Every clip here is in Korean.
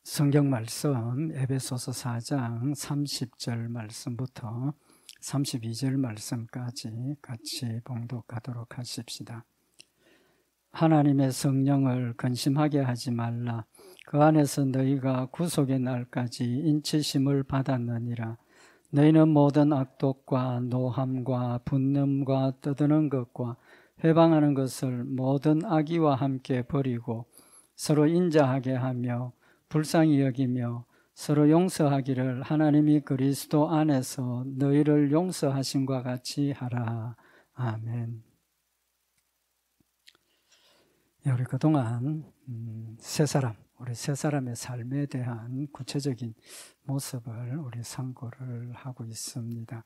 성경 말씀 에베소서 4장 30절 말씀부터 32절 말씀까지 같이 봉독하도록 하십시다. 하나님의 성령을 근심하게 하지 말라. 그 안에서 너희가 구속의 날까지 인치심을 받았느니라. 너희는 모든 악독과 노함과 분념과 떠드는 것과 회방하는 것을 모든 악의와 함께 버리고 서로 인자하게 하며 불쌍히 여기며 서로 용서하기를 하나님이 그리스도 안에서 너희를 용서하심과 같이 하라. 아멘. 우리 그동안 우리 세 사람의 삶에 대한 구체적인 모습을 우리 상고를 하고 있습니다.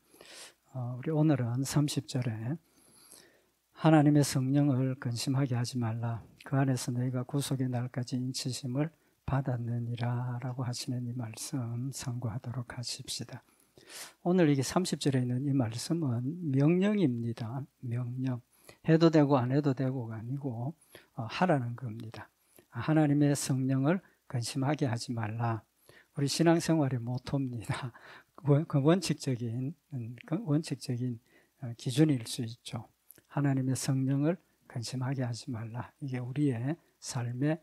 우리 오늘은 30절에 하나님의 성령을 근심하게 하지 말라. 그 안에서 너희가 구속의 날까지 인치심을 받았느니라 라고 하시는 이 말씀 상고하도록 하십시다. 오늘 이게 30절에 있는 이 말씀은 명령입니다. 명령. 해도 되고 안 해도 되고가 아니고 하라는 겁니다. 하나님의 성령을 근심하게 하지 말라. 우리 신앙생활의 모토입니다. 그 원칙적인 기준일 수 있죠. 하나님의 성령을 근심하게 하지 말라. 이게 우리의 삶의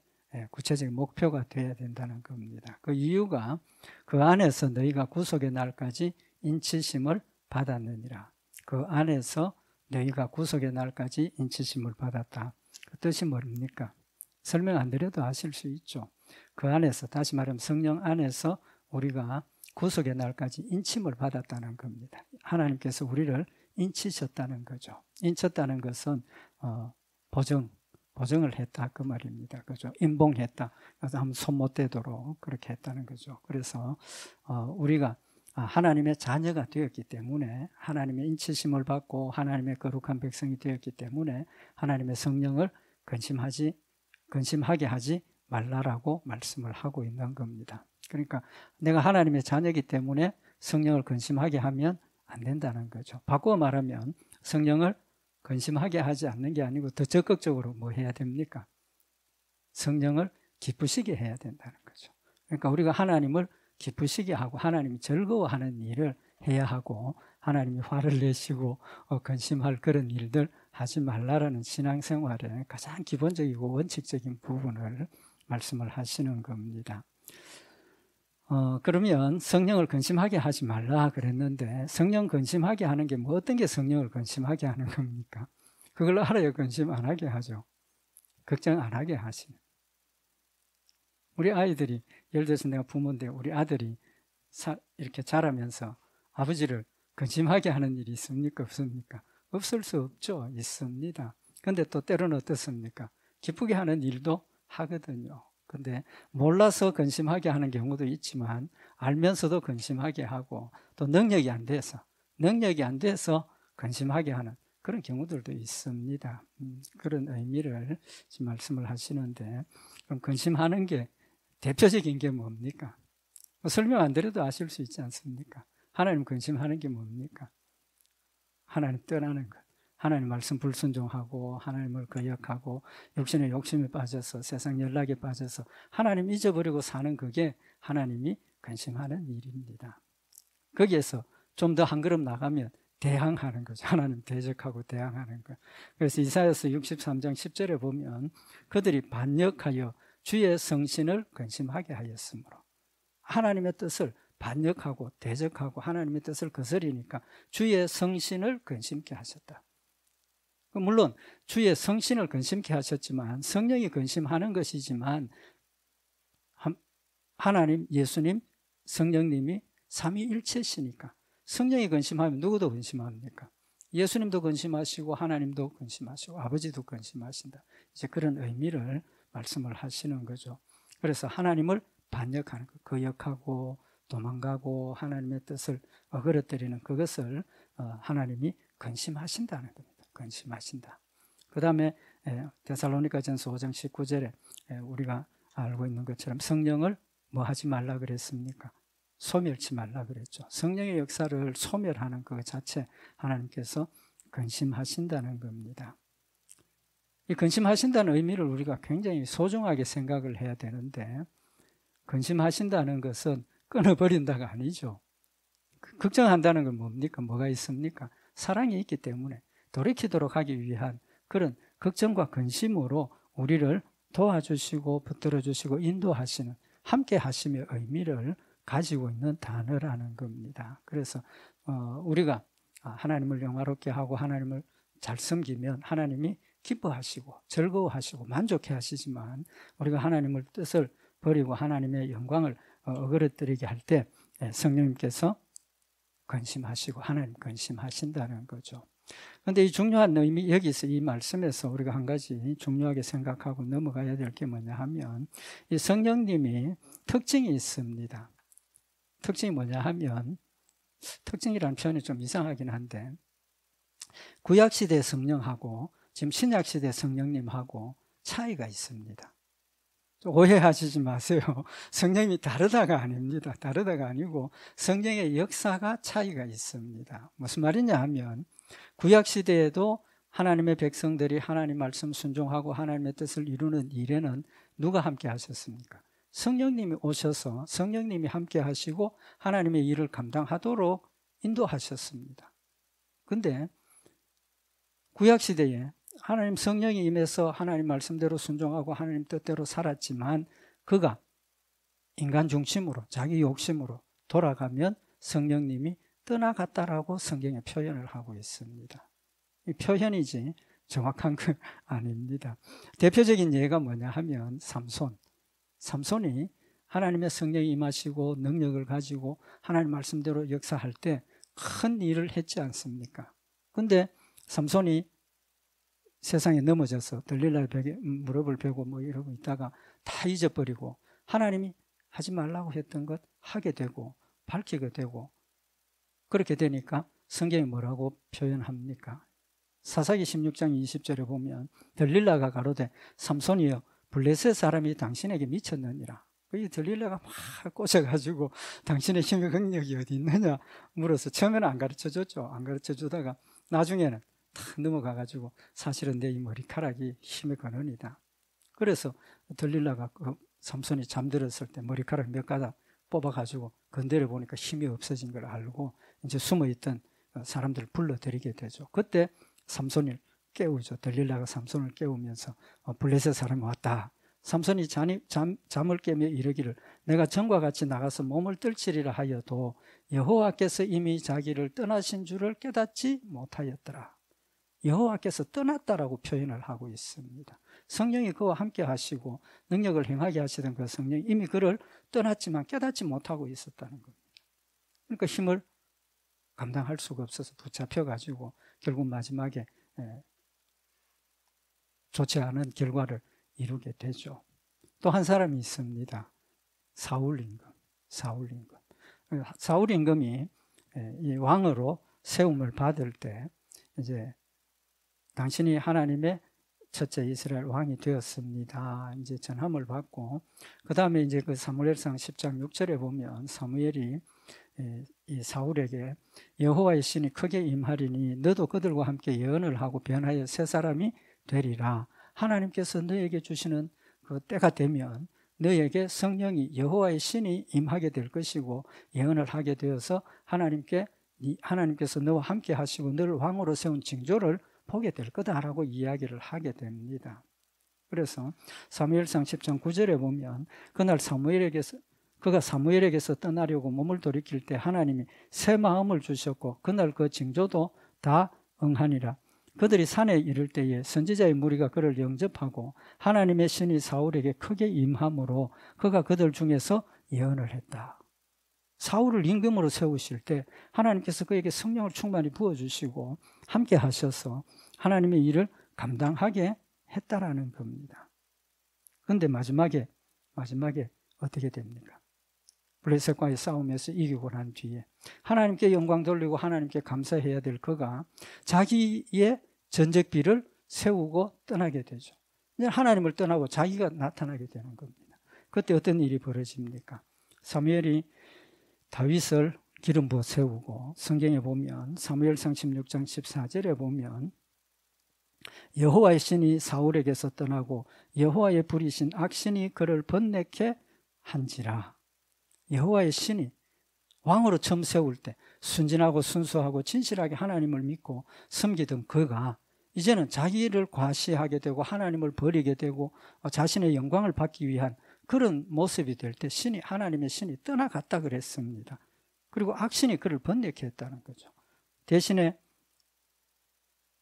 구체적인 목표가 되어야 된다는 겁니다. 그 이유가 그 안에서 너희가 구속의 날까지 인치심을 받았느니라. 그 안에서 너희가 구속의 날까지 인치심을 받았다. 그 뜻이 뭡니까? 설명 안 드려도 아실 수 있죠. 그 안에서, 다시 말하면 성령 안에서 우리가 구속의 날까지 인침을 받았다는 겁니다. 하나님께서 우리를 인치셨다는 거죠. 인쳤다는 것은 보증을 했다 그 말입니다. 그죠? 임봉했다. 그래서 한번 손 못 대도록 그렇게 했다는 거죠. 그래서 우리가 하나님의 자녀가 되었기 때문에 하나님의 인치심을 받고 하나님의 거룩한 백성이 되었기 때문에 하나님의 성령을 근심하게 하지 말라라고 말씀을 하고 있는 겁니다. 그러니까 내가 하나님의 자녀이기 때문에 성령을 근심하게 하면 안 된다는 거죠. 바꿔 말하면 성령을 근심하게 하지 않는 게 아니고 더 적극적으로 뭐 해야 됩니까? 성령을 기쁘시게 해야 된다는 거죠. 그러니까 우리가 하나님을 기쁘시게 하고 하나님이 즐거워하는 일을 해야 하고 하나님이 화를 내시고 근심할 그런 일들 하지 말라라는 신앙생활의 가장 기본적이고 원칙적인 부분을 말씀을 하시는 겁니다. 그러면 성령을 근심하게 하지 말라 그랬는데 성령 근심하게 하는 게 뭐 어떤 게 성령을 근심하게 하는 겁니까? 그걸 알아야 근심 안 하게 하죠. 걱정 안 하게 하시는. 우리 아이들이 예를 들어서 내가 부모인데 우리 아들이 이렇게 자라면서 아버지를 근심하게 하는 일이 있습니까? 없습니까? 없을 수 없죠. 있습니다. 근데 또 때로는 어떻습니까? 기쁘게 하는 일도 하거든요. 근데 몰라서 근심하게 하는 경우도 있지만 알면서도 근심하게 하고 또 능력이 안 돼서 근심하게 하는 그런 경우들도 있습니다. 그런 의미를 지금 말씀을 하시는데 그럼 근심하는 게 대표적인 게 뭡니까? 설명 안 드려도 아실 수 있지 않습니까? 하나님 근심하는 게 뭡니까? 하나님 떠나는 것. 하나님 말씀 불순종하고 하나님을 거역하고 육신의 욕심에 빠져서 세상 연락에 빠져서 하나님 잊어버리고 사는 그게 하나님이 근심하는 일입니다. 거기에서 좀 더 한 걸음 나가면 대항하는 거죠. 하나님 대적하고 대항하는 것. 그래서 이사야서 63장 10절에 보면 그들이 반역하여 주의 성신을 근심하게 하였으므로 하나님의 뜻을 반역하고 대적하고 하나님의 뜻을 거스리니까 주의 성신을 근심케 하셨다. 물론 주의 성신을 근심케 하셨지만 성령이 근심하는 것이지만 하나님, 예수님, 성령님이 삼위일체시니까 성령이 근심하면 누구도 근심합니까? 예수님도 근심하시고 하나님도 근심하시고 아버지도 근심하신다. 이제 그런 의미를 말씀을 하시는 거죠. 그래서 하나님을 반역하는 것, 거역하고 도망가고 하나님의 뜻을 어그러뜨리는 그것을 하나님이 근심하신다는 겁니다. 근심하신다. 그 다음에 데살로니가전서 5장 19절에 우리가 알고 있는 것처럼 성령을 뭐 하지 말라 그랬습니까? 소멸치 말라 그랬죠. 성령의 역사를 소멸하는 그 자체 하나님께서 근심하신다는 겁니다. 이 근심하신다는 의미를 우리가 굉장히 소중하게 생각을 해야 되는데 근심하신다는 것은 끊어버린다가 아니죠. 걱정한다는 건 뭡니까? 뭐가 있습니까? 사랑이 있기 때문에 돌이키도록 하기 위한 그런 걱정과 근심으로 우리를 도와주시고 붙들어주시고 인도하시는, 함께 하심의 의미를 가지고 있는 단어라는 겁니다. 그래서 우리가 하나님을 영화롭게 하고 하나님을 잘 섬기면 하나님이 기뻐하시고 즐거워하시고 만족해 하시지만, 우리가 하나님을 뜻을 버리고 하나님의 영광을 어그러뜨리게 할 때 성령님께서 근심하시고 하나님 근심하신다는 거죠. 그런데 이 중요한 의미, 여기서 이 말씀에서 우리가 한 가지 중요하게 생각하고 넘어가야 될 게 뭐냐 하면, 이 성령님이 특징이 있습니다. 특징이 뭐냐 하면, 특징이라는 표현이 좀 이상하긴 한데, 구약시대 성령하고 지금 신약시대 성령님하고 차이가 있습니다. 오해하시지 마세요. 성령이 다르다가 아닙니다. 다르다가 아니고 성령의 역사가 차이가 있습니다. 무슨 말이냐 하면, 구약시대에도 하나님의 백성들이 하나님 말씀 순종하고 하나님의 뜻을 이루는 일에는 누가 함께 하셨습니까? 성령님이 오셔서 성령님이 함께 하시고 하나님의 일을 감당하도록 인도하셨습니다. 근데 구약시대에 하나님 성령이 임해서 하나님 말씀대로 순종하고 하나님 뜻대로 살았지만, 그가 인간 중심으로 자기 욕심으로 돌아가면 성령님이 떠나갔다라고 성경에 표현을 하고 있습니다. 이 표현이지 정확한 건 아닙니다. 대표적인 예가 뭐냐 하면 삼손이 하나님의 성령이 임하시고 능력을 가지고 하나님 말씀대로 역사할 때 큰 일을 했지 않습니까? 근데 삼손이 세상에 넘어져서 들릴라의 벽에 무릎을 베고 뭐 이러고 있다가 다 잊어버리고 하나님이 하지 말라고 했던 것 하게 되고 밝히게 되고, 그렇게 되니까 성경이 뭐라고 표현합니까? 사사기 16장 20절에 보면 들릴라가 가로되 삼손이여 블레셋 사람이 당신에게 미쳤느니라. 이 들릴라가 막 꽂아가지고 당신의 힘의 능력이 어디 있느냐 물어서 처음에는 안 가르쳐줬죠. 안 가르쳐주다가 나중에는 탁 넘어가가지고 사실은 내 이 머리카락이 힘의 근원이다. 그래서 들릴라가 삼손이 잠들었을 때 머리카락 몇 가닥 뽑아가지고 건드려 보니까 힘이 없어진 걸 알고 이제 숨어있던 사람들을 불러들이게 되죠. 그때 삼손을 깨우죠. 들릴라가 삼손을 깨우면서 블레셋 사람이 왔다. 삼손이 잠을 깨며 이르기를 내가 전과 같이 나가서 몸을 떨치리라 하여도 여호와께서 이미 자기를 떠나신 줄을 깨닫지 못하였더라. 여호와께서 떠났다라고 표현을 하고 있습니다. 성령이 그와 함께 하시고 능력을 행하게 하시던 그 성령이 이미 그를 떠났지만 깨닫지 못하고 있었다는 겁니다. 그러니까 힘을 감당할 수가 없어서 붙잡혀가지고 결국 마지막에 좋지 않은 결과를 이루게 되죠. 또 한 사람이 있습니다. 사울 임금이 이 왕으로 세움을 받을 때 이제 당신이 하나님의 첫째 이스라엘 왕이 되었습니다. 이제 전함을 받고, 그 다음에 이제 그 사무엘상 10장 6절에 보면 사무엘이 이 사울에게 여호와의 신이 크게 임하리니 너도 그들과 함께 예언을 하고 변하여 새 사람이 되리라. 하나님께서 너에게 주시는 그 때가 되면 너에게 성령이 여호와의 신이 임하게 될 것이고 예언을 하게 되어서 하나님께서 너와 함께 하시고 너를 왕으로 세운 징조를 보게 될 거다라고 이야기를 하게 됩니다. 그래서 사무엘상 10장 9절에 보면 그날 그가 사무엘에게서 떠나려고 몸을 돌이킬 때 하나님이 새 마음을 주셨고 그날 그 징조도 다 응하니라. 그들이 산에 이를 때에 선지자의 무리가 그를 영접하고 하나님의 신이 사울에게 크게 임함으로 그가 그들 중에서 예언을 했다. 사울을 임금으로 세우실 때 하나님께서 그에게 성령을 충만히 부어주시고 함께 하셔서 하나님의 일을 감당하게 했다라는 겁니다. 그런데 마지막에 어떻게 됩니까? 블레셋과의 싸움에서 이기고 난 뒤에 하나님께 영광 돌리고 하나님께 감사해야 될 그가 자기의 전적비를 세우고 떠나게 되죠. 이제 하나님을 떠나고 자기가 나타나게 되는 겁니다. 그때 어떤 일이 벌어집니까? 사무엘이 다윗을 기름 부어 세우고 성경에 보면 사무엘상 16장 14절에 보면 여호와의 신이 사울에게서 떠나고 여호와의 부리신 악신이 그를 번뇌케 한지라. 여호와의 신이 왕으로 처음 세울 때 순진하고 순수하고 진실하게 하나님을 믿고 섬기던 그가 이제는 자기를 과시하게 되고 하나님을 버리게 되고 자신의 영광을 받기 위한 그런 모습이 될 때 하나님의 신이 떠나갔다 그랬습니다. 그리고 악신이 그를 번뇌케 했다는 거죠. 대신에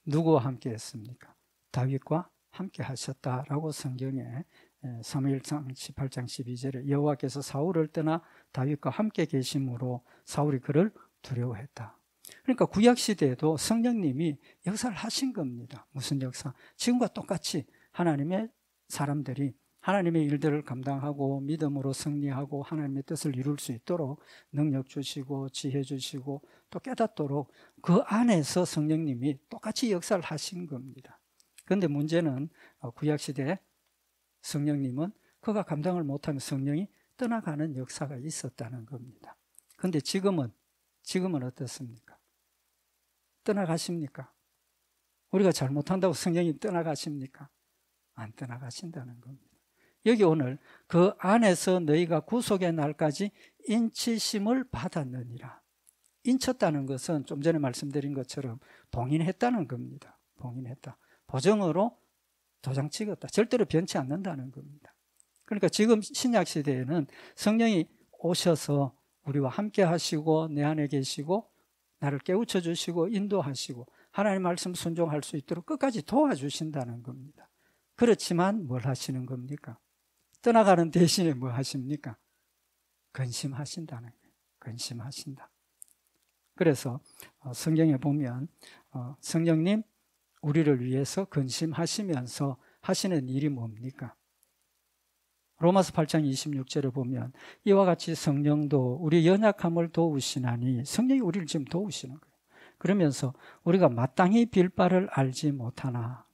누구와 함께 했습니까? 다윗과 함께 하셨다라고 성경에 사무엘상 18장 12절에 여호와께서 사울을 떠나 다윗과 함께 계심으로 사울이 그를 두려워했다. 그러니까 구약시대에도 성령님이 역사를 하신 겁니다. 무슨 역사? 지금과 똑같이 하나님의 사람들이 하나님의 일들을 감당하고 믿음으로 승리하고 하나님의 뜻을 이룰 수 있도록 능력 주시고 지혜 주시고 또 깨닫도록 그 안에서 성령님이 똑같이 역사를 하신 겁니다. 그런데 문제는 구약시대에 성령님은 그가 감당을 못하면 성령이 떠나가는 역사가 있었다는 겁니다. 그런데 지금은 어떻습니까? 떠나가십니까? 우리가 잘못한다고 성령이 떠나가십니까? 안 떠나가신다는 겁니다. 여기 오늘 그 안에서 너희가 구속의 날까지 인치심을 받았느니라. 인쳤다는 것은 좀 전에 말씀드린 것처럼 봉인했다는 겁니다. 봉인했다. 보정으로 도장 찍었다. 절대로 변치 않는다는 겁니다. 그러니까 지금 신약 시대에는 성령이 오셔서 우리와 함께 하시고 내 안에 계시고 나를 깨우쳐 주시고 인도하시고 하나님 말씀 순종할 수 있도록 끝까지 도와주신다는 겁니다. 그렇지만 뭘 하시는 겁니까? 떠나가는 대신에 뭐 하십니까? 근심하신다는 거예요. 근심하신다. 그래서 성경에 보면 성령님 우리를 위해서 근심하시면서 하시는 일이 뭡니까? 로마서 8장 26절에 보면 이와 같이 성령도 우리 연약함을 도우시나니 성령이 우리를 지금 도우시는 거예요. 그러면서 우리가 마땅히 빌 바를 알지 못하나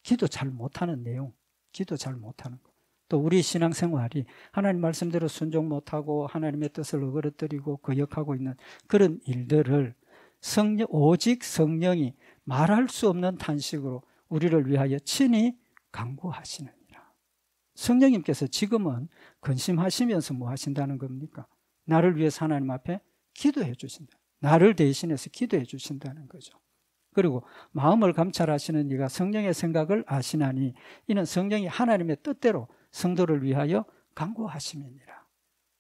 기도 잘 못하는 내용, 기도 잘 못하는 거. 또 우리 신앙생활이 하나님 말씀대로 순종 못하고 하나님의 뜻을 어그러뜨리고 거역하고 있는 그런 일들을 오직 성령이 말할 수 없는 탄식으로 우리를 위하여 친히 간구하시느니라. 성령님께서 지금은 근심하시면서 뭐 하신다는 겁니까? 나를 위해서 하나님 앞에 기도해 주신다. 나를 대신해서 기도해 주신다는 거죠. 그리고 마음을 감찰하시는 이가 성령의 생각을 아시나니 이는 성령이 하나님의 뜻대로 성도를 위하여 간구하심이니라.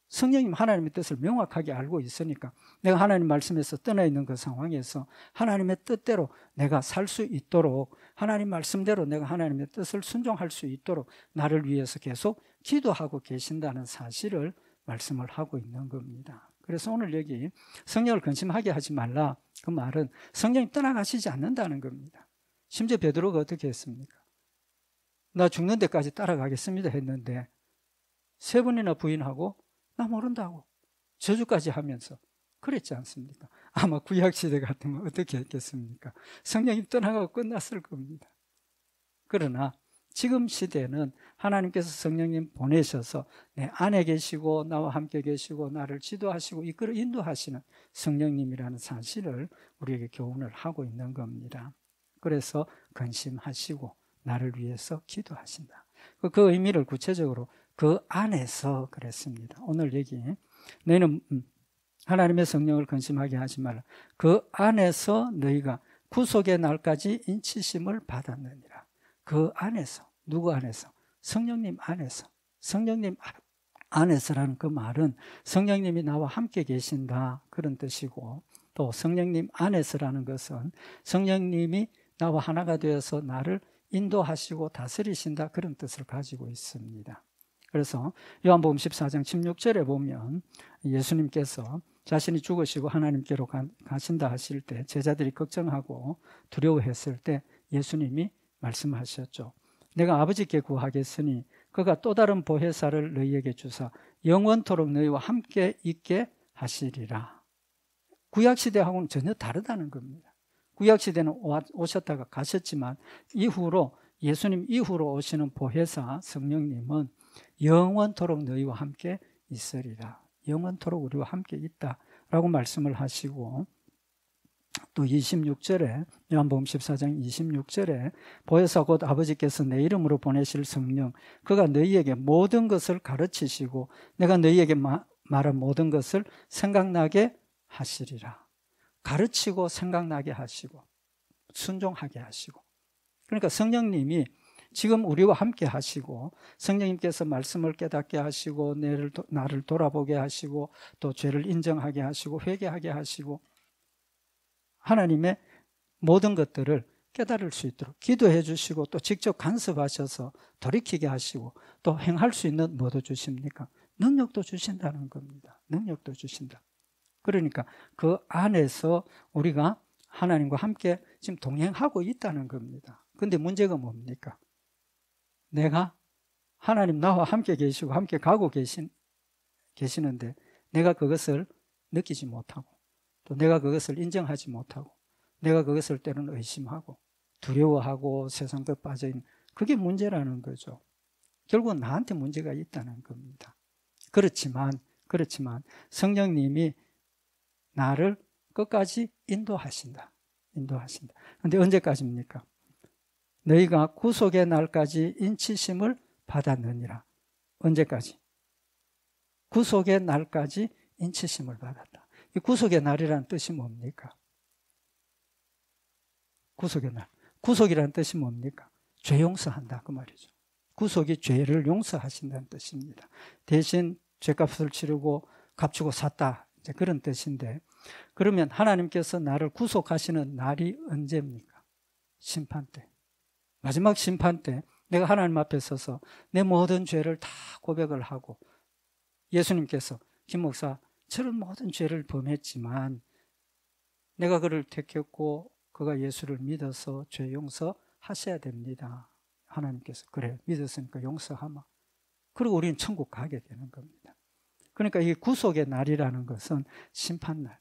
성령님 하나님의 뜻을 명확하게 알고 있으니까 내가 하나님 말씀에서 떠나 있는 그 상황에서 하나님의 뜻대로 내가 살 수 있도록 하나님 말씀대로 내가 하나님의 뜻을 순종할 수 있도록 나를 위해서 계속 기도하고 계신다는 사실을 말씀을 하고 있는 겁니다. 그래서 오늘 여기 성령을 근심하게 하지 말라, 그 말은 성령이 떠나가시지 않는다는 겁니다. 심지어 베드로가 어떻게 했습니까? 나 죽는 데까지 따라가겠습니다 했는데 3번이나 부인하고 나 모른다고 저주까지 하면서 그랬지 않습니까? 아마 구약시대 같으면 어떻게 했겠습니까? 성령이 떠나가고 끝났을 겁니다. 그러나 지금 시대는 하나님께서 성령님 보내셔서 내 안에 계시고 나와 함께 계시고 나를 지도하시고 이끌어 인도하시는 성령님이라는 사실을 우리에게 교훈을 하고 있는 겁니다. 그래서 근심하시고 나를 위해서 기도하신다. 그 의미를 구체적으로 그 안에서 그랬습니다. 오늘 얘기 너희는 하나님의 성령을 근심하게 하지 말라. 그 안에서 너희가 구속의 날까지 인치심을 받았느니라. 그 안에서, 누구 안에서? 성령님 안에서. 성령님 안에서라는 그 말은 성령님이 나와 함께 계신다 그런 뜻이고, 또 성령님 안에서라는 것은 성령님이 나와 하나가 되어서 나를 인도하시고 다스리신다 그런 뜻을 가지고 있습니다. 그래서 요한복음 14장 16절에 보면 예수님께서 자신이 죽으시고 하나님께로 가신다 하실 때 제자들이 걱정하고 두려워했을 때 예수님이 말씀하셨죠. 내가 아버지께 구하겠으니 그가 또 다른 보혜사를 너희에게 주사 영원토록 너희와 함께 있게 하시리라. 구약시대하고는 전혀 다르다는 겁니다. 구약시대는 오셨다가 가셨지만 이후로 예수님 이후로 오시는 보혜사 성령님은 영원토록 너희와 함께 있으리라. 영원토록 우리와 함께 있다라고 말씀을 하시고, 또 26절에 요한복음 14장 26절에 보혜사 곧 아버지께서 내 이름으로 보내실 성령 그가 너희에게 모든 것을 가르치시고 내가 너희에게 말한 모든 것을 생각나게 하시리라. 가르치고 생각나게 하시고 순종하게 하시고. 그러니까 성령님이 지금 우리와 함께 하시고 성령님께서 말씀을 깨닫게 하시고 나를 돌아보게 하시고 또 죄를 인정하게 하시고 회개하게 하시고 하나님의 모든 것들을 깨달을 수 있도록 기도해 주시고 또 직접 간섭하셔서 돌이키게 하시고 또 행할 수 있는 뭐도 주십니까? 능력도 주신다는 겁니다. 능력도 주신다. 그러니까 그 안에서 우리가 하나님과 함께 지금 동행하고 있다는 겁니다. 근데 문제가 뭡니까? 내가 하나님 나와 함께 계시고 함께 가고 계시는데 내가 그것을 느끼지 못하고 또 내가 그것을 인정하지 못하고 내가 그것을 때로는 의심하고 두려워하고 세상 것 빠져있는 그게 문제라는 거죠. 결국은 나한테 문제가 있다는 겁니다. 그렇지만 성령님이 나를 끝까지 인도하신다. 그런데 언제까지입니까? 너희가 구속의 날까지 인치심을 받았느니라. 언제까지? 구속의 날까지 인치심을 받았다. 이 구속의 날이라는 뜻이 뭡니까? 구속의 날. 구속이라는 뜻이 뭡니까? 죄 용서한다 그 말이죠. 구속이 죄를 용서하신다는 뜻입니다. 대신 죄값을 치르고 값주고 샀다. 이제 그런 뜻인데 그러면 하나님께서 나를 구속하시는 날이 언제입니까? 심판 때. 마지막 심판 때 내가 하나님 앞에 서서 내 모든 죄를 다 고백을 하고 예수님께서 김 목사 저런 모든 죄를 범했지만 내가 그를 택했고 그가 예수를 믿어서 죄 용서하셔야 됩니다. 하나님께서 그래 믿었으니까 용서하마. 그리고 우리는 천국 가게 되는 겁니다. 그러니까 이 구속의 날이라는 것은 심판날.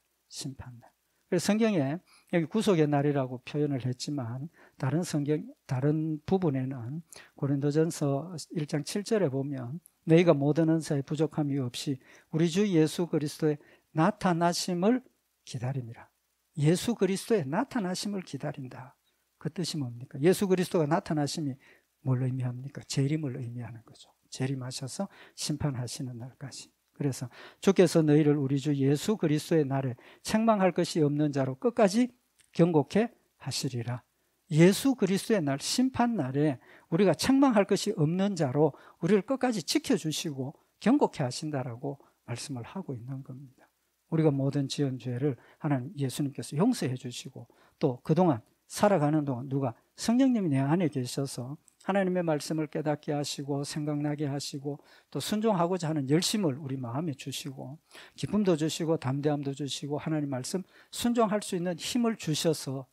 그래서 성경에 여기 구속의 날이라고 표현을 했지만 다른 부분에는 고린도전서 1장 7절에 보면 너희가 모든 은사에 부족함이 없이 우리 주 예수 그리스도의 나타나심을 기다립니다. 예수 그리스도의 나타나심을 기다린다. 그 뜻이 뭡니까? 예수 그리스도가 나타나심이 뭘 의미합니까? 재림을 의미하는 거죠. 재림하셔서 심판하시는 날까지. 그래서 주께서 너희를 우리 주 예수 그리스도의 날에 책망할 것이 없는 자로 끝까지 경고케 하시리라. 예수 그리스도의 날, 심판 날에 우리가 책망할 것이 없는 자로 우리를 끝까지 지켜주시고 경고케 하신다라고 말씀을 하고 있는 겁니다. 우리가 모든 지은 죄를 하나님 예수님께서 용서해 주시고 또 그동안 살아가는 동안 누가 성령님이 내 안에 계셔서 하나님의 말씀을 깨닫게 하시고 생각나게 하시고 또 순종하고자 하는 열심을 우리 마음에 주시고 기쁨도 주시고 담대함도 주시고 하나님 말씀 순종할 수 있는 힘을 주셔서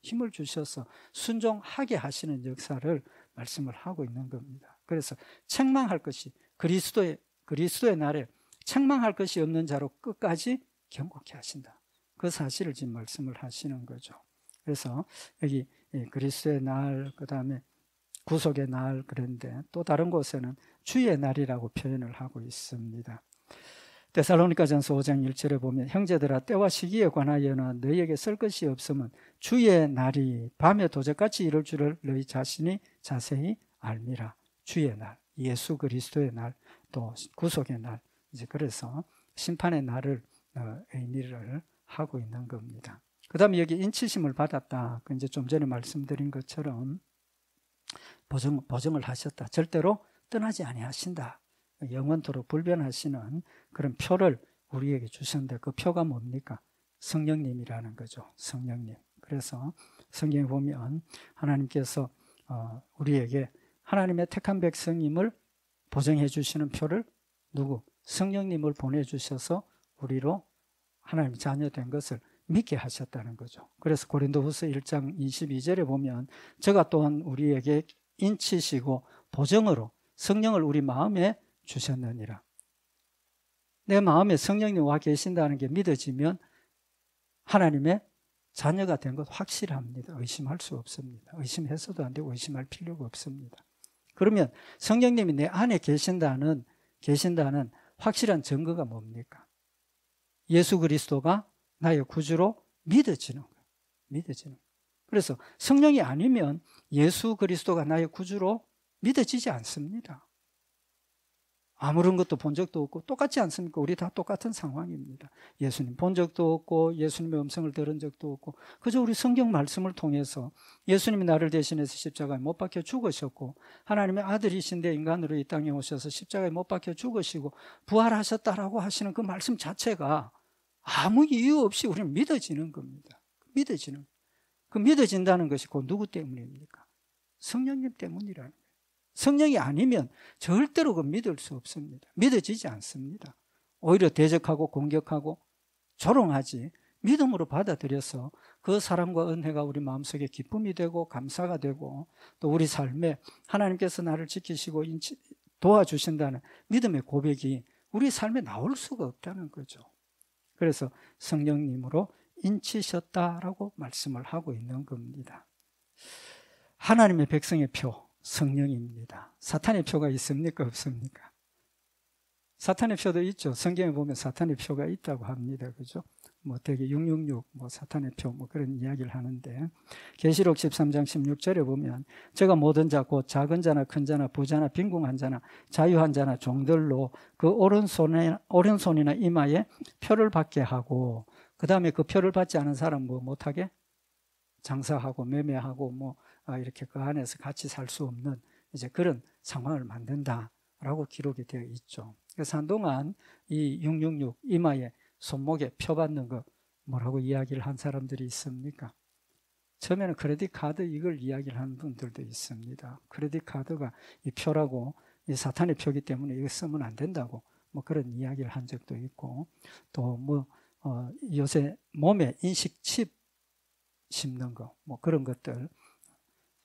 순종하게 하시는 역사를 말씀을 하고 있는 겁니다. 그래서 책망할 것이 그리스도의 날에 책망할 것이 없는 자로 끝까지 경고케 하신다. 그 사실을 지금 말씀을 하시는 거죠. 그래서 여기 그리스도의 날, 그 다음에 구속의 날, 그런데 또 다른 곳에는 주의 날이라고 표현을 하고 있습니다. 데살로니가전서 5장 1절에 보면 형제들아 때와 시기에 관하여는 너희에게 쓸 것이 없으면 주의 날이 밤에 도적같이 이룰 줄을 너희 자신이 자세히 알미라. 주의 날, 예수 그리스도의 날, 또 구속의 날. 이제 그래서 심판의 날을 의미를 하고 있는 겁니다. 그 다음에 여기 인치심을 받았다. 그 이제 좀 전에 말씀드린 것처럼 보증을 하셨다. 절대로 떠나지 아니하신다. 영원토록 불변하시는 그런 표를 우리에게 주셨는데 그 표가 뭡니까? 성령님이라는 거죠. 성령님. 그래서 성경에 보면 하나님께서 우리에게 하나님의 택한 백성임을 보증해 주시는 표를 누구? 성령님을 보내주셔서 우리로 하나님 자녀된 것을 믿게 하셨다는 거죠. 그래서 고린도후서 1장 22절에 보면 저가 또한 우리에게 인치시고 보증으로 성령을 우리 마음에 주셨느니라. 내 마음에 성령님 와 계신다는 게 믿어지면 하나님의 자녀가 된 것 확실합니다. 의심할 수 없습니다. 의심해서도 안 되고 의심할 필요가 없습니다. 그러면 성령님이 내 안에 계신다는 확실한 증거가 뭡니까? 예수 그리스도가 나의 구주로 믿어지는 거예요. 믿어지는. 그래서 성령이 아니면 예수 그리스도가 나의 구주로 믿어지지 않습니다. 아무런 것도 본 적도 없고 똑같지 않습니까? 우리 다 똑같은 상황입니다. 예수님 본 적도 없고 예수님의 음성을 들은 적도 없고 그저 우리 성경 말씀을 통해서 예수님이 나를 대신해서 십자가에 못 박혀 죽으셨고 하나님의 아들이신데 인간으로 이 땅에 오셔서 십자가에 못 박혀 죽으시고 부활하셨다라고 하시는 그 말씀 자체가 아무 이유 없이 우리는 믿어지는 겁니다. 믿어지는. 그 믿어진다는 것이 곧 누구 때문입니까? 성령님 때문이라는 거예요. 성령이 아니면 절대로 그 믿을 수 없습니다. 믿어지지 않습니다. 오히려 대적하고 공격하고 조롱하지 믿음으로 받아들여서 그 사랑과 은혜가 우리 마음속에 기쁨이 되고 감사가 되고 또 우리 삶에 하나님께서 나를 지키시고 도와주신다는 믿음의 고백이 우리 삶에 나올 수가 없다는 거죠. 그래서 성령님으로 인치셨다라고 말씀을 하고 있는 겁니다. 하나님의 백성의 표 성령입니다. 사탄의 표가 있습니까? 없습니까? 사탄의 표도 있죠. 성경에 보면 사탄의 표가 있다고 합니다. 그죠? 뭐 되게 666, 뭐 사탄의 표, 뭐 그런 이야기를 하는데, 계시록 13장 16절에 보면, 제가 모든 자, 곧 작은 자나 큰 자나 부자나 빈궁한 자나 자유한 자나 종들로 그 오른손이나 이마에 표를 받게 하고, 그 다음에 그 표를 받지 않은 사람 뭐 못하게? 장사하고 매매하고 뭐 이렇게 그 안에서 같이 살 수 없는 이제 그런 상황을 만든다라고 기록이 되어 있죠. 그래서 한동안 이 666 이마에 손목에 표 받는 거 뭐라고 이야기를 한 사람들이 있습니까? 처음에는 크레딧 카드 이걸 이야기를 하는 분들도 있습니다. 크레딧 카드가 이 표라고 이 사탄의 표기 때문에 이거 쓰면 안 된다고 뭐 그런 이야기를 한 적도 있고 또 뭐 요새 몸에 인식 칩 심는 거 뭐 그런 것들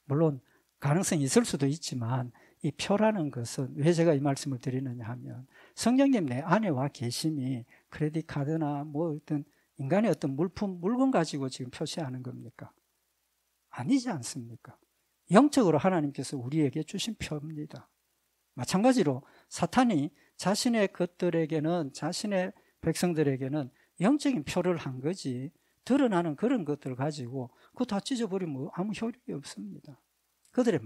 물론 가능성이 있을 수도 있지만 이 표라는 것은 왜 제가 이 말씀을 드리느냐 하면 성령님 내 안에 와 계심이 크레딧 카드나 뭐 어떤 인간의 어떤 물건 가지고 지금 표시하는 겁니까? 아니지 않습니까? 영적으로 하나님께서 우리에게 주신 표입니다. 마찬가지로 사탄이 자신의 것들에게는 자신의 백성들에게는 영적인 표를 한 거지 드러나는 그런 것들을 가지고 그거 다 찢어버리면 아무 효력이 없습니다. 그들의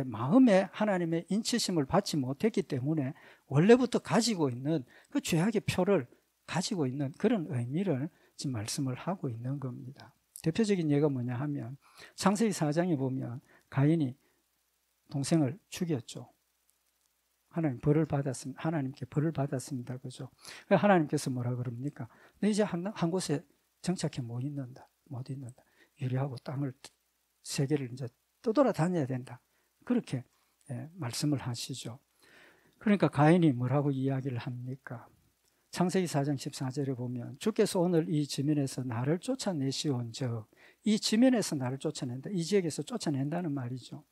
마음에 하나님의 인치심을 받지 못했기 때문에 원래부터 가지고 있는 그 죄악의 표를 가지고 있는 그런 의미를 지금 말씀을 하고 있는 겁니다. 대표적인 예가 뭐냐 하면 창세기 4장에 보면 가인이 동생을 죽였죠. 하나님께 벌을 받았습니다. 그죠? 하나님께서 뭐라 그럽니까? 너 이제 한 곳에 정착해 못 있는다. 유리하고 땅을 세 개를 이제 떠돌아 다녀야 된다. 그렇게 말씀을 하시죠. 그러니까 가인이 뭐라고 이야기를 합니까? 창세기 4장 14절에 보면 주께서 오늘 이 지면에서 나를 쫓아내시온즉 이 지면에서 나를 쫓아낸다. 이 지역에서 쫓아낸다는 말이죠.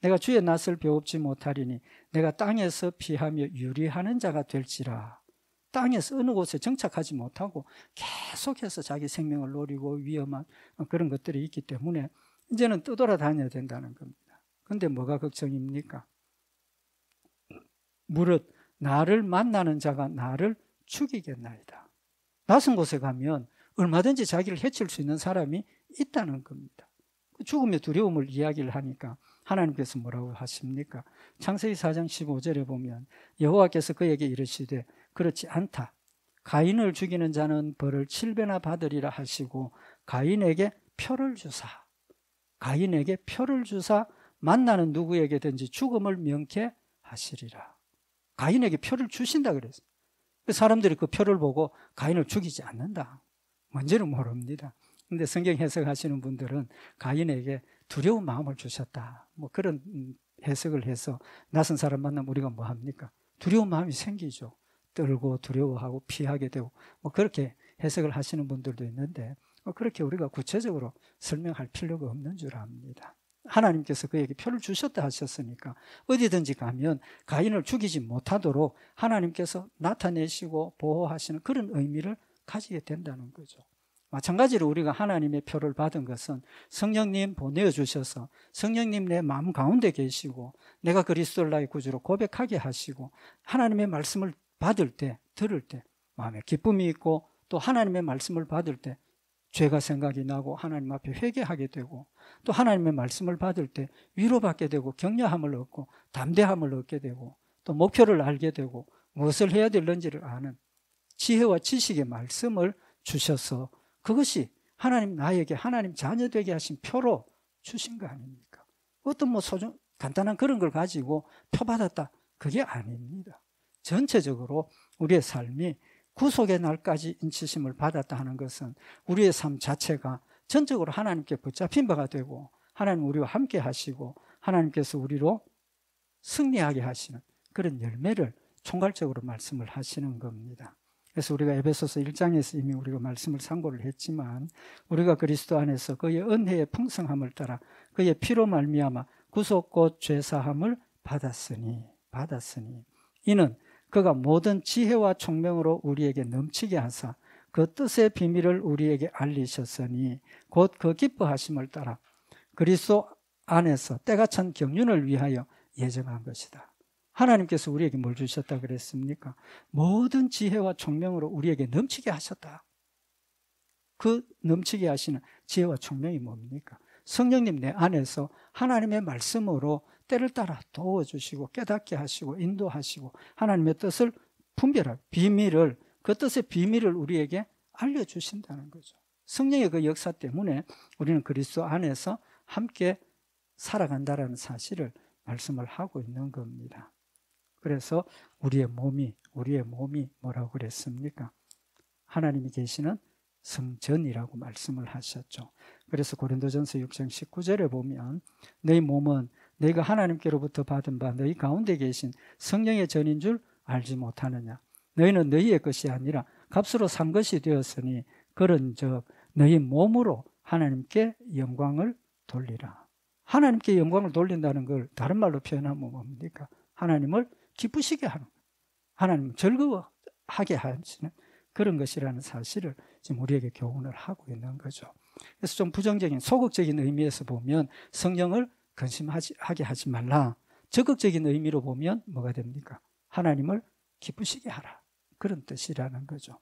내가 주의 낯을 배웁지 못하리니 내가 땅에서 피하며 유리하는 자가 될지라. 땅에서 어느 곳에 정착하지 못하고 계속해서 자기 생명을 노리고 위험한 그런 것들이 있기 때문에 이제는 떠돌아 다녀야 된다는 겁니다. 그런데 뭐가 걱정입니까? 무릇 나를 만나는 자가 나를 죽이겠나이다. 낯선 곳에 가면 얼마든지 자기를 해칠 수 있는 사람이 있다는 겁니다. 죽음의 두려움을 이야기를 하니까 하나님께서 뭐라고 하십니까? 창세기 4장 15절에 보면 여호와께서 그에게 이르시되 그렇지 않다. 가인을 죽이는 자는 벌을 7배나 받으리라 하시고 가인에게 표를 주사 만나는 누구에게든지 죽음을 명케 하시리라. 가인에게 표를 주신다 그랬어요. 사람들이 그 표를 보고 가인을 죽이지 않는다. 뭔지는 모릅니다. 근데 성경 해석하시는 분들은 가인에게 두려운 마음을 주셨다. 뭐 그런 해석을 해서 낯선 사람 만나면 우리가 뭐 합니까? 두려운 마음이 생기죠. 떨고 두려워하고 피하게 되고 뭐 그렇게 해석을 하시는 분들도 있는데 그렇게 우리가 구체적으로 설명할 필요가 없는 줄 압니다. 하나님께서 그에게 표를 주셨다 하셨으니까 어디든지 가면 가인을 죽이지 못하도록 하나님께서 나타내시고 보호하시는 그런 의미를 가지게 된다는 거죠. 마찬가지로 우리가 하나님의 표를 받은 것은 성령님 보내주셔서 성령님 내 마음 가운데 계시고 내가 그리스도를 나의 구주로 고백하게 하시고 하나님의 말씀을 받을 때 들을 때 마음에 기쁨이 있고 또 하나님의 말씀을 받을 때 죄가 생각이 나고 하나님 앞에 회개하게 되고, 또 하나님의 말씀을 받을 때 위로받게 되고 격려함을 얻고 담대함을 얻게 되고, 또 목표를 알게 되고 무엇을 해야 될는지를 아는 지혜와 지식의 말씀을 주셔서 그것이 하나님 나에게 하나님 자녀 되게 하신 표로 주신 거 아닙니까? 어떤 간단한 그런 걸 가지고 표 받았다, 그게 아닙니다. 전체적으로 우리의 삶이 구속의 날까지 인치심을 받았다 하는 것은 우리의 삶 자체가 전적으로 하나님께 붙잡힌 바가 되고, 하나님 우리와 함께 하시고 하나님께서 우리로 승리하게 하시는 그런 열매를 총괄적으로 말씀을 하시는 겁니다. 그래서 우리가 에베소서 1장에서 이미 우리가 말씀을 상고를 했지만, 우리가 그리스도 안에서 그의 은혜의 풍성함을 따라 그의 피로 말미암아 구속 곧 죄사함을 받았으니 이는 그가 모든 지혜와 총명으로 우리에게 넘치게 하사 그 뜻의 비밀을 우리에게 알리셨으니 곧 그 기뻐하심을 따라 그리스도 안에서 때가 찬 경륜을 위하여 예정한 것이다. 하나님께서 우리에게 뭘 주셨다 그랬습니까? 모든 지혜와 총명으로 우리에게 넘치게 하셨다. 그 넘치게 하시는 지혜와 총명이 뭡니까? 성령님 내 안에서 하나님의 말씀으로 때를 따라 도와주시고 깨닫게 하시고 인도하시고 하나님의 뜻을 분별하고 비밀을, 그 뜻의 비밀을 우리에게 알려주신다는 거죠. 성령의 그 역사 때문에 우리는 그리스도 안에서 함께 살아간다는 사실을 말씀을 하고 있는 겁니다. 그래서 우리의 몸이 뭐라고 그랬습니까? 하나님이 계시는 성전이라고 말씀을 하셨죠. 그래서 고린도전서 6장 19절에 보면 너희 몸은 너희가 하나님께로부터 받은 바 너희 가운데 계신 성령의 전인 줄 알지 못하느냐. 너희는 너희의 것이 아니라 값으로 산 것이 되었으니 그런즉 너희 몸으로 하나님께 영광을 돌리라. 하나님께 영광을 돌린다는 걸 다른 말로 표현하면 뭡니까? 하나님을 기쁘시게 하는, 하나님을 즐거워하게 하시는 그런 것이라는 사실을 지금 우리에게 교훈을 하고 있는 거죠. 그래서 좀 부정적인, 소극적인 의미에서 보면 성령을 근심하게 하지 말라. 적극적인 의미로 보면 뭐가 됩니까? 하나님을 기쁘시게 하라. 그런 뜻이라는 거죠.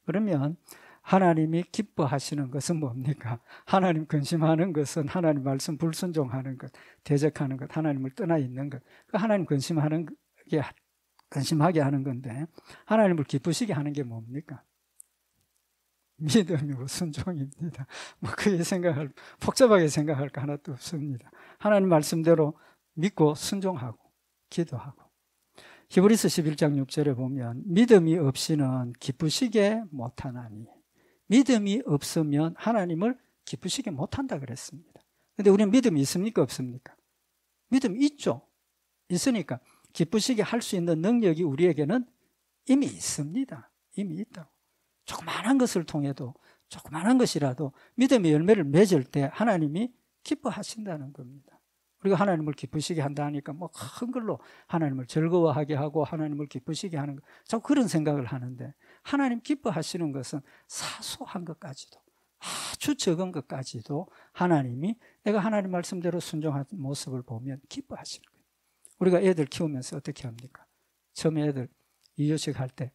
그러면 하나님이 기뻐하시는 것은 뭡니까? 하나님 근심하는 것은 하나님 말씀 불순종하는 것, 대적하는 것, 하나님을 떠나 있는 것. 그 하나님 근심하게 하는 건데, 하나님을 기쁘시게 하는 게 뭡니까? 믿음이고 순종입니다. 그게 복잡하게 생각할 거 하나도 없습니다. 하나님 말씀대로 믿고 순종하고 기도하고. 히브리서 11장 6절에 보면 믿음이 없이는 기쁘시게 못하나니, 믿음이 없으면 하나님을 기쁘시게 못한다 그랬습니다. 그런데 우리는 믿음이 있습니까 없습니까? 믿음이 있죠. 있으니까 기쁘시게 할 수 있는 능력이 우리에게는 이미 있습니다. 이미 있다고. 조그마한 것을 통해도, 조그마한 것이라도 믿음의 열매를 맺을 때 하나님이 기뻐하신다는 겁니다. 우리가 하나님을 기쁘시게 한다 하니까 큰 걸로 하나님을 즐거워하게 하고 하나님을 기쁘시게 하는 것, 자꾸 그런 생각을 하는데, 하나님 기뻐하시는 것은 사소한 것까지도, 아주 적은 것까지도 하나님이 내가 하나님 말씀대로 순종하는 모습을 보면 기뻐하시는 거예요. 우리가 애들 키우면서 어떻게 합니까? 처음에 애들 이유식 할 때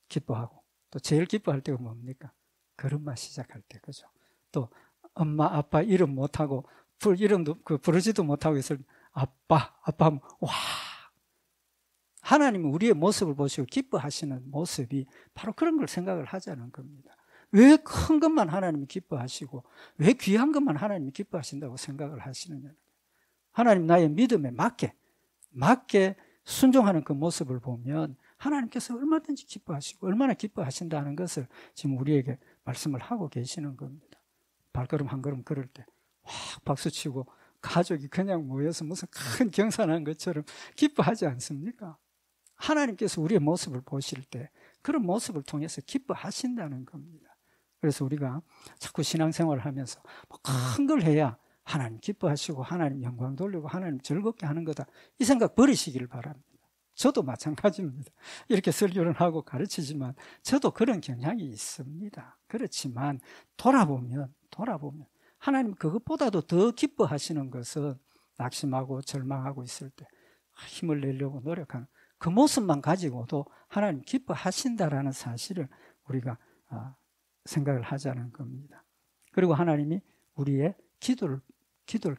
기뻐하고, 또 제일 기뻐할 때가 뭡니까? 걸음마 시작할 때, 그죠? 또 엄마 아빠 이름 못하고 이름도 부르지도 못하고 있을 때 아빠 하면 와, 하나님은 우리의 모습을 보시고 기뻐하시는 모습이 바로 그런 걸 생각을 하자는 겁니다. 왜 큰 것만 하나님이 기뻐하시고 왜 귀한 것만 하나님이 기뻐하신다고 생각을 하시느냐. 하나님 나의 믿음에 맞게 순종하는 그 모습을 보면 하나님께서 얼마든지 기뻐하시고 얼마나 기뻐하신다는 것을 지금 우리에게 말씀을 하고 계시는 겁니다. 발걸음 한 걸음 걸을 때 확 박수치고 가족이 그냥 모여서 무슨 큰 경산한 것처럼 기뻐하지 않습니까? 하나님께서 우리의 모습을 보실 때 그런 모습을 통해서 기뻐하신다는 겁니다. 그래서 우리가 자꾸 신앙생활을 하면서 큰 걸 해야 하나님 기뻐하시고 하나님 영광 돌리고 하나님 즐겁게 하는 거다, 이 생각 버리시기를 바랍니다. 저도 마찬가지입니다. 이렇게 설교를 하고 가르치지만 저도 그런 경향이 있습니다. 그렇지만 돌아보면 하나님 그것보다도 더 기뻐하시는 것은 낙심하고 절망하고 있을 때 힘을 내려고 노력하는 그 모습만 가지고도 하나님 기뻐하신다라는 사실을 우리가 생각을 하자는 겁니다. 그리고 하나님이 우리의 기도를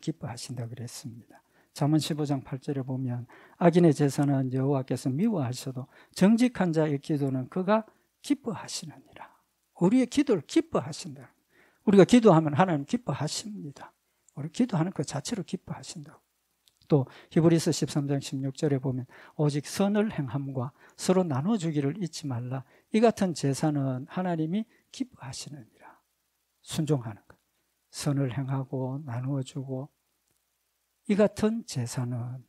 기뻐하신다 그랬습니다. 잠언 15장 8절에 보면 악인의 제사는 여호와께서 미워하셔도 정직한 자의 기도는 그가 기뻐하시느니라. 우리의 기도를 기뻐하신다. 우리가 기도하면 하나님 기뻐하십니다. 우리 기도하는 것 자체로 기뻐하신다고. 또 히브리서 13장 16절에 보면 오직 선을 행함과 서로 나눠주기를 잊지 말라. 이 같은 제사는 하나님이 기뻐하시느니라. 순종하는 것. 선을 행하고 나누어주고 이 같은 제사는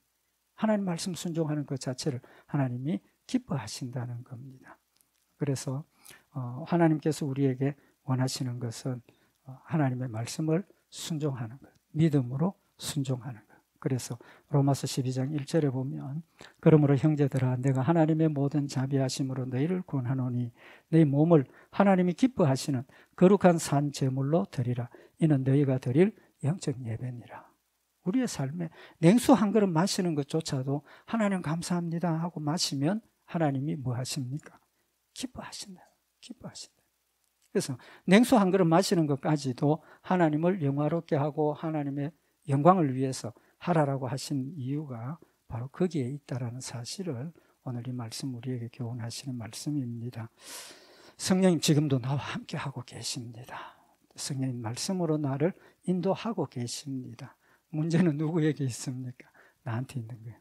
하나님 말씀 순종하는 것 자체를 하나님이 기뻐하신다는 겁니다. 그래서 하나님께서 우리에게 원하시는 것은 하나님의 말씀을 순종하는 것, 믿음으로 순종하는 것. 그래서 로마서 12장 1절에 보면 그러므로 형제들아 내가 하나님의 모든 자비하심으로 너희를 구원하노니 너희 몸을 하나님이 기뻐하시는 거룩한 산 제물로 드리라. 이는 너희가 드릴 영적 예배니라. 우리의 삶에 냉수 한 그릇 마시는 것조차도 하나님 감사합니다 하고 마시면 하나님이 뭐 하십니까? 기뻐하신다. 기뻐하신다. 그래서 냉수 한 그릇 마시는 것까지도 하나님을 영화롭게 하고 하나님의 영광을 위해서 하라라고 하신 이유가 바로 거기에 있다라는 사실을 오늘 이 말씀 우리에게 교훈하시는 말씀입니다. 성령님 지금도 나와 함께 하고 계십니다. 성령님 말씀으로 나를 인도하고 계십니다. 문제는 누구에게 있습니까? 나한테 있는 거예요.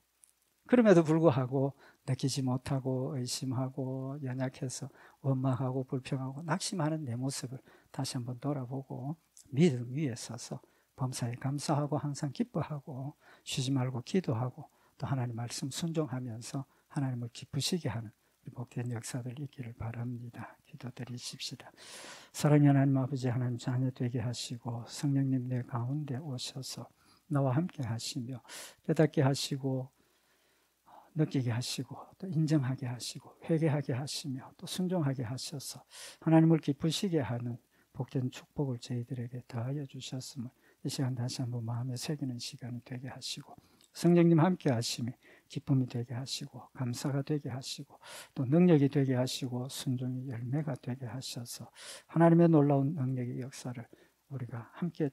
그럼에도 불구하고 느끼지 못하고 의심하고 연약해서 원망하고 불평하고 낙심하는 내 모습을 다시 한번 돌아보고 믿음 위에 서서 범사에 감사하고 항상 기뻐하고 쉬지 말고 기도하고 또 하나님 말씀 순종하면서 하나님을 기쁘시게 하는 복된 역사들 있기를 바랍니다. 기도드리십시다. 사랑의 하나님 아버지, 하나님 자녀 되게 하시고 성령님 내 가운데 오셔서 나와 함께 하시며 깨닫게 하시고 느끼게 하시고 또 인정하게 하시고 회개하게 하시며 또 순종하게 하셔서 하나님을 기쁘시게 하는 복된 축복을 저희들에게 더하여 주셨음을 이 시간 다시 한번 마음에 새기는 시간이 되게 하시고 성령님 함께 하심이 기쁨이 되게 하시고 감사가 되게 하시고 또 능력이 되게 하시고 순종의 열매가 되게 하셔서 하나님의 놀라운 능력의 역사를 우리가 함께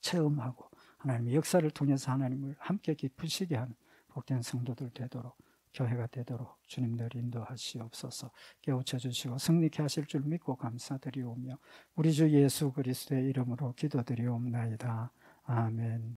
체험하고 하나님의 역사를 통해서 하나님을 함께 기쁘시게 하는 복된 성도들 되도록 교회가 되도록 주님 늘 인도하시옵소서. 깨우쳐 주시고 승리케 하실 줄 믿고 감사드리오며 우리 주 예수 그리스도의 이름으로 기도드리옵나이다. 아멘.